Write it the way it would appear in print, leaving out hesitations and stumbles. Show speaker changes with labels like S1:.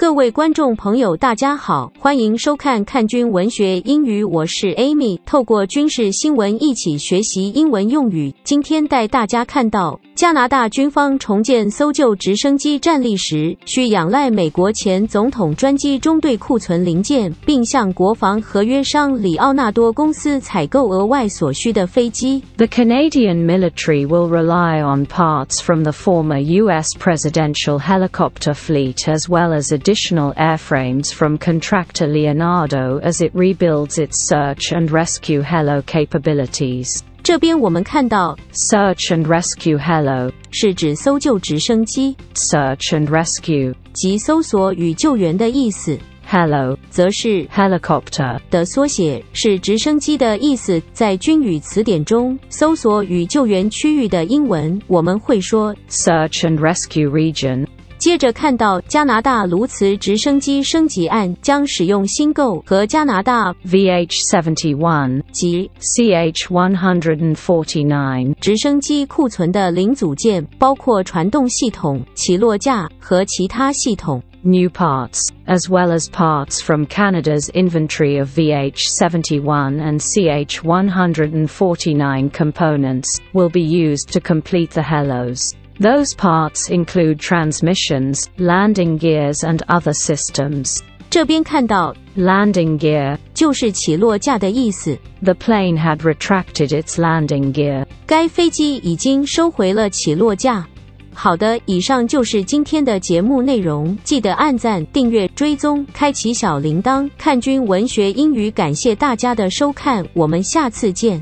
S1: 各位观众朋友大家好，欢迎收看看军文学英语，我是 Amy， 透过军事新闻一起学习英文用语。今天带大家看到加拿大军方重建搜救直升机战力时，需仰赖美国前总统专机中队库存零件，并向国防合约商里奥纳多公司采购额外所需的飞机。
S2: The Canadian military will rely on parts from the former U.S. presidential helicopter fleet as well as additional airframes from contractor Leonardo as it rebuilds its search and rescue helo capabilities.
S1: 这边我们看到
S2: Search and rescue helo
S1: 是指搜救直升机
S2: Search and rescue
S1: 即搜索与救援的意思，
S2: Helo
S1: 则是
S2: helicopter
S1: 的缩写，是直升机的意思。在军语词典中，搜索与救援区域的英文我们会说
S2: Search and rescue region。
S1: 接着看到加拿大卢茨直升机升级案将使用新购和加拿大
S2: VH-71
S1: 及
S2: CH-149
S1: 直升机库存的零组件，包括传动系统、起落架和其他系统。
S2: New parts, as well as parts from Canada's inventory of VH-71 and CH-149 components, will be used to complete the helos. Those parts include transmissions, landing gears and other systems.
S1: 这边看到
S2: landing gear
S1: 就是起落架的意思。
S2: The plane had retracted its landing gear.
S1: 该飞机已经收回了起落架。好的，以上就是今天的节目内容，记得按赞、订阅、追踪、开启小铃铛，看军文学英语，感谢大家的收看，我们下次见。